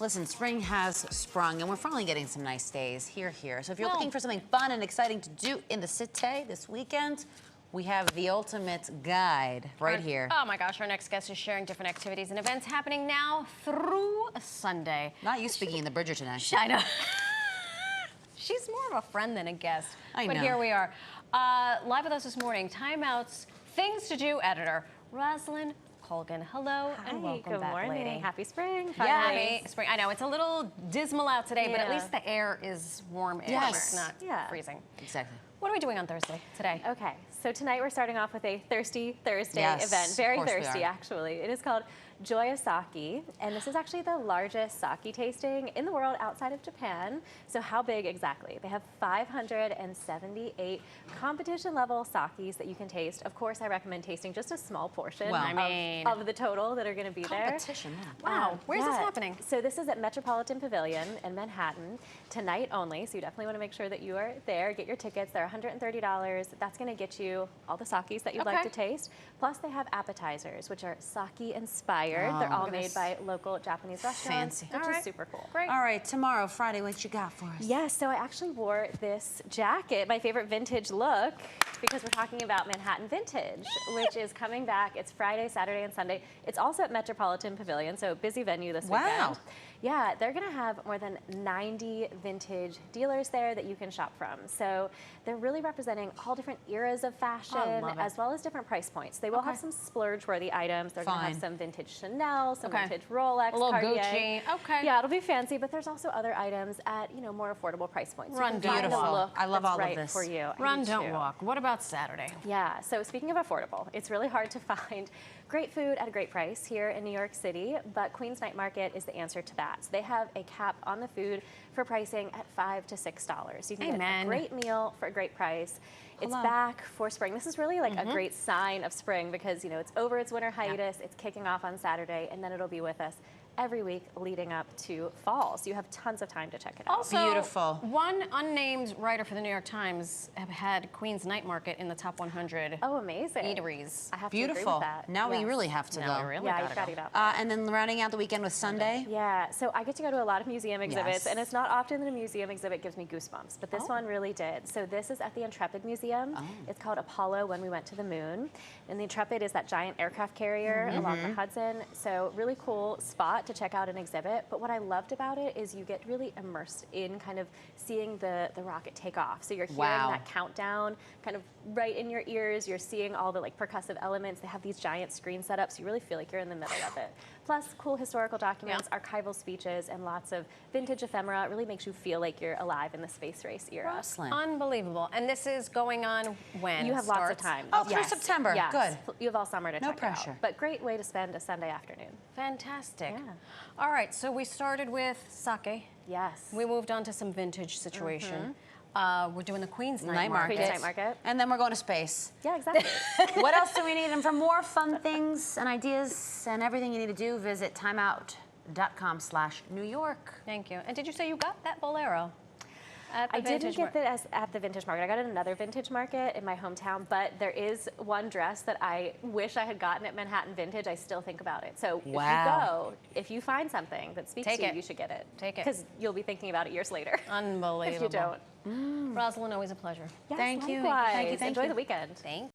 Listen, spring has sprung, and we're finally getting some nice days here. So if you're looking for something fun and exciting to do in the city this weekend, we have the ultimate guide right here. Oh my gosh, our next guest is sharing different activities and events happening now through Sunday. Not you speaking in the Bridgerton accent. I know. She's more of a friend than a guest. I know. But here we are. Live with us this morning, Time Out's Things to Do editor, Rossilynne Culgan. Hello and welcome good back, morning. lady. Happy spring. Happy spring. I know, it's a little dismal out today, but at Yeah. least the air is warm air. Yes. It's not freezing. Exactly. What are we doing on Thursday today? Okay, so tonight we're starting off with a Thirsty Thursday Yes, event. Very of course we thirsty, are. actually. It is called Joya Sake, and this is actually the largest sake tasting in the world outside of Japan. So how big exactly? They have 578 competition-level sakes that you can taste. Of course, I recommend tasting just a small portion of the total that are going to be there. Competition, Wow, where's this happening? So this is at Metropolitan Pavilion in Manhattan, tonight only, so you definitely want to make sure that you are there. Get your tickets, they're $130. That's going to get you all the sakes that you'd like to taste. Plus they have appetizers, which are sake-inspired. They're all made by local Japanese restaurants, Fancy. which is super cool. Great. All right, tomorrow, Friday, what you got for us? Yes, so I actually wore this jacket, my favorite vintage look, because we're talking about Manhattan Vintage, which is coming back. It's Friday, Saturday, and Sunday. It's also at Metropolitan Pavilion, so busy venue this weekend. Yeah, they're gonna have more than 90 vintage dealers there that you can shop from. So they're really representing all different eras of fashion, as well as different price points. They will have some splurge-worthy items. They're gonna have some vintage Chanel, some vintage Rolex, a little Cartier. Gucci. Okay. Yeah, it'll be fancy, but there's also other items at more affordable price points. Run, you can find beautiful. a look I love that's all of right this. for you. I Run, do don't too. walk. What about Saturday? Yeah, so speaking of affordable, it's really hard to find great food at a great price here in New York City, but Queen's Night Market is the answer to that. So they have a cap on the food for pricing at $5 to $6. You can get a great meal for a great price. It's back for spring. This is really like a great sign of spring because, it's over its winter hiatus. It's kicking off on Saturday, and then it'll be with us every week leading up to fall. So you have tons of time to check it out. Also, beautiful. One unnamed writer for the New York Times have had Queen's Night Market in the top 100 Oh, amazing. eateries. I have to agree with that. Now we really have to go. Now we really Yeah, gotta you've got to go. go. And then rounding out the weekend with Sunday. Yeah, so I get to go to a lot of museum exhibits, and it's not often that a museum exhibit gives me goosebumps, but this one really did. So this is at the Intrepid Museum. It's called Apollo When We Went to the Moon. And the Intrepid is that giant aircraft carrier along the Hudson. So really cool spot to check out an exhibit. But what I loved about it is you get really immersed in kind of seeing the rocket take off. So you're hearing that countdown kind of right in your ears. You're seeing all the percussive elements. They have these giant screen setups. You really feel like you're in the middle of it. Plus cool historical documents, archival speeches, and lots of vintage ephemera. It really makes you feel like you're alive in the space race era. Rossilynne. Unbelievable. And this is going on when? You have lots of time. Oh, through September. Yes. Good. You have all summer to check it pressure. out. But great way to spend a Sunday afternoon. Fantastic. Yeah. All right, so we started with sake. Yes. We moved on to some vintage situation. We're doing the Queen's Night Market. Queen's Night Market. And then we're going to space. Yeah, exactly. What else do we need? And for more fun things and ideas and everything you need to do, visit timeout.com/New York. Thank you. And did you say you got that bolero? At the I didn't vintage get that at the vintage market. I got it at another vintage market in my hometown, but there is one dress that I wish I had gotten at Manhattan Vintage. I still think about it. So if you find something that speaks to you, you should get it. Take it. Because you'll be thinking about it years later. Unbelievable. If you don't. Rossilynne, always a pleasure. Yes, Thank you. likewise. Thank you. Enjoy the weekend. Thank you.